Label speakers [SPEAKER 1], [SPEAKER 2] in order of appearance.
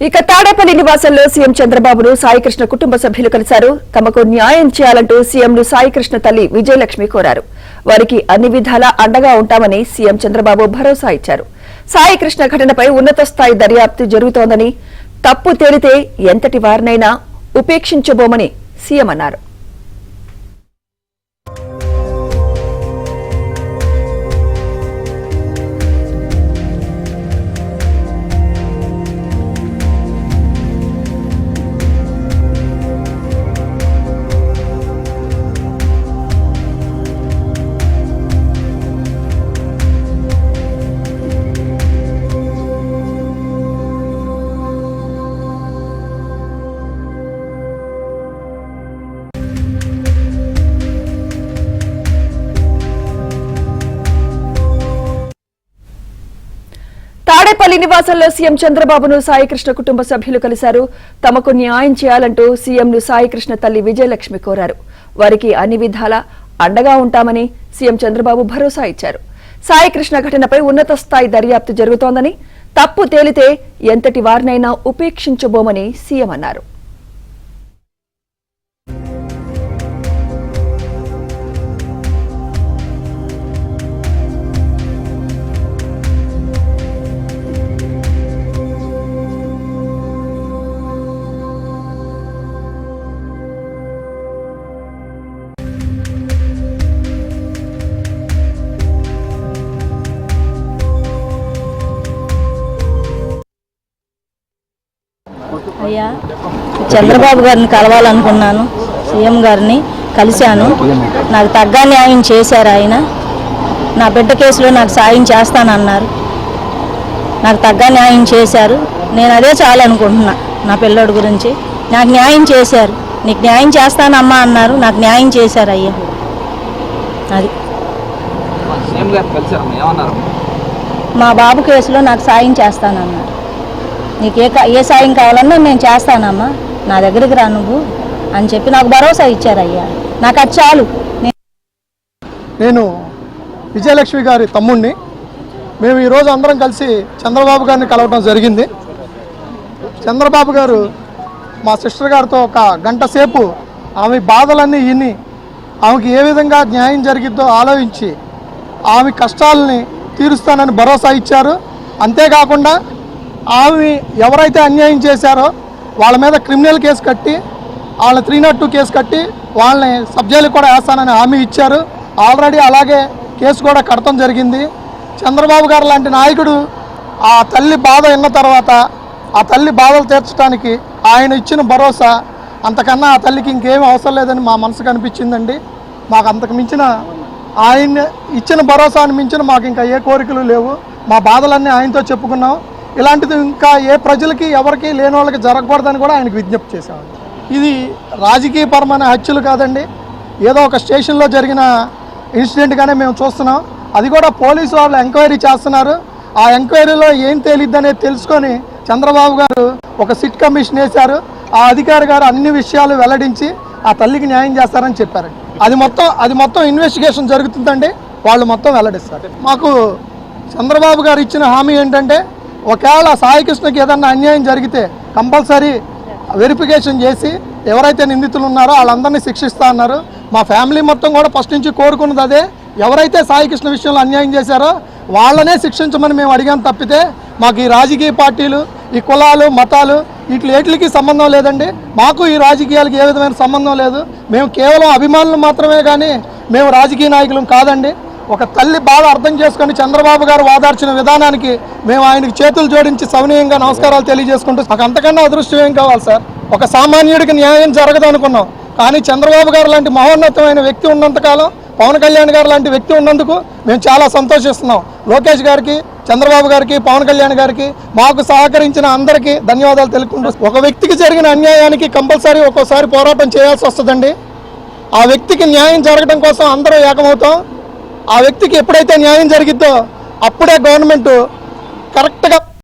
[SPEAKER 1] ఇక తాడేపల్లి నివాసంలో సీఎం చంద్రబాబును సాయికృష్ణ కుటుంబ సభ్యులు కలిశారు. తమకు న్యాయం చేయాలంటూ సీఎంను సాయికృష్ణ తల్లి విజయలక్ష్మి కోరారు. వారికి అన్ని విధాలా అండగా ఉంటామని సీఎం చంద్రబాబు భరోసా ఇచ్చారు. సాయికృష్ణ ఘటనపై ఉన్నత స్థాయి దర్యాప్తు జరుగుతోందని, తప్పు తేలితే ఎంతటి వారినైనా ఉపేక్షించబోమని సీఎం అన్నారు. తాడేపల్లి నివాసంలో సీఎం చంద్రబాబును సాయికృష్ణ కుటుంబ సభ్యులు కలిశారు. తమకు న్యాయం చేయాలంటూ సీఎంను సాయికృష్ణ తల్లి విజయలక్ష్మి కోరారు. వారికి అన్ని విధాలా అండగా ఉంటామని సీఎం చంద్రబాబు భరోసా ఇచ్చారు. సాయికృష్ణ ఘటనపై ఉన్నత స్థాయి దర్యాప్తు జరుగుతోందని, తప్పు తేలితే ఎంతటి వారినైనా ఉపేక్షించబోమని సీఎం అన్నారు.
[SPEAKER 2] అయ్యా, చంద్రబాబు గారిని కలవాలనుకున్నాను. సీఎం గారిని కలిశాను. నాకు తగ్గ న్యాయం చేశారు. ఆయన నా బిడ్డ కేసులో నాకు సాయం చేస్తానన్నారు. నాకు తగ్గ న్యాయం చేశారు. నేను అదే చాలనుకుంటున్నా. నా పిల్లోడి గురించి నాకు న్యాయం చేశారు. నీకు న్యాయం చేస్తానమ్మా అన్నారు. నాకు న్యాయం చేశారు. అయ్యా, అది మా బాబు కేసులో నాకు సాయం చేస్తానన్నారు. నీకు ఏ సాయం కావాలన్నా నేను చేస్తానమ్మా, నా దగ్గరికి రా నువ్వు అని చెప్పి నాకు భరోసా ఇచ్చారయ్యా. నాకు అది చాలు.
[SPEAKER 3] నేను విజయలక్ష్మి గారి తమ్ముడిని. మేము ఈరోజు అందరం కలిసి చంద్రబాబు గారిని కలవడం జరిగింది. చంద్రబాబు గారు మా సిస్టర్ గారితో ఒక గంట సేపు ఆమె బాధలన్నీ విని, ఆమెకి ఏ విధంగా న్యాయం జరిగిద్దో ఆలోచించి ఆమె కష్టాలని తీరుస్తానని భరోసా ఇచ్చారు. అంతేకాకుండా ఆమె ఎవరైతే అన్యాయం చేశారో వాళ్ళ మీద క్రిమినల్ కేసు కట్టి, వాళ్ళ 302 కేసు కట్టి వాళ్ళని సబ్జైలుకి కూడా వేస్తానని హామీ ఇచ్చారు. ఆల్రెడీ అలాగే కేసు కూడా కడతం జరిగింది. చంద్రబాబు గారు లాంటి నాయకుడు ఆ తల్లి బాధ విన్న తర్వాత ఆ తల్లి బాధలు తీర్చడానికి ఆయన ఇచ్చిన భరోసా, అంతకన్నా ఆ తల్లికి ఇంకేమీ అవసరం లేదని మా మనసుకు అనిపించిందండి. మాకు అంతకు మించిన ఆయన ఇచ్చిన భరోసాను మించిన మాకు ఇంకా ఏ కోరికలు లేవు. మా బాధలన్నీ ఆయనతో చెప్పుకున్నాం. ఇలాంటిది ఇంకా ఏ ప్రజలకి ఎవరికి లేని వాళ్ళకి జరగకూడదని కూడా ఆయనకు విజ్ఞప్తి చేశామండి. ఇది రాజకీయపరమైన హత్యలు కాదండి, ఏదో ఒక స్టేషన్లో జరిగిన ఇన్సిడెంట్గానే మేము చూస్తున్నాం. అది కూడా పోలీసు వాళ్ళు ఎంక్వైరీ చేస్తున్నారు. ఆ ఎంక్వైరీలో ఏం తేలిద్దనేది తెలుసుకొని చంద్రబాబు గారు ఒక సిట్ కమిషన్ వేశారు. ఆ అధికారి గారు అన్ని విషయాలు వెల్లడించి ఆ తల్లికి న్యాయం చేస్తారని చెప్పారండి. అది మొత్తం ఇన్వెస్టిగేషన్ జరుగుతుందండి. వాళ్ళు మొత్తం వెల్లడిస్తారు. మాకు చంద్రబాబు గారు ఇచ్చిన హామీ ఏంటంటే, ఒకవేళ సాయికృష్ణకి ఏదన్నా అన్యాయం జరిగితే కంపల్సరీ వెరిఫికేషన్ చేసి ఎవరైతే నిందితులు ఉన్నారో వాళ్ళందరినీ శిక్షిస్తా అన్నారు. మా ఫ్యామిలీ మొత్తం కూడా ఫస్ట్ నుంచి కోరుకున్నది అదే. ఎవరైతే సాయికృష్ణ విషయంలో అన్యాయం చేశారో వాళ్ళనే శిక్షించమని మేము అడిగాం తప్పితే మాకు ఈ రాజకీయ పార్టీలు, ఈ కులాలు, మతాలు వీటికి సంబంధం లేదండి. మాకు ఈ రాజకీయాలకు ఏ విధమైన సంబంధం లేదు. మేము కేవలం అభిమానులు మాత్రమే కానీ మేము రాజకీయ నాయకులం కాదండి. ఒక తల్లి బాధ అర్థం చేసుకొని చంద్రబాబు గారు వాదార్చిన విధానానికి మేము ఆయనకి చేతులు జోడించి సవినీయంగా నమస్కారాలు తెలియజేసుకుంటూ, మాకు అంతకన్నా అదృష్టం ఏం కావాలి సార్? ఒక సామాన్యుడికి న్యాయం జరగదు అనుకున్నాం, కానీ చంద్రబాబు గారు లాంటి మహోన్నతమైన వ్యక్తి ఉన్నంతకాలం, పవన్ కళ్యాణ్ గారు లాంటి వ్యక్తి ఉన్నందుకు మేము చాలా సంతోషిస్తున్నాం. లోకేష్ గారికి, చంద్రబాబు గారికి, పవన్ కళ్యాణ్ గారికి, మాకు సహకరించిన అందరికీ ధన్యవాదాలు తెలుపుకుంటూ, ఒక వ్యక్తికి జరిగిన అన్యాయానికి కంపల్సరీ ఒక్కోసారి పోరాటం చేయాల్సి వస్తుందండి. ఆ వ్యక్తికి న్యాయం జరగడం కోసం అందరూ ఏకమవుతాం. ఆ వ్యక్తికి ఎప్పుడైతే న్యాయం జరిగిద్దో అప్పుడే గవర్నమెంట్ కరెక్ట్గా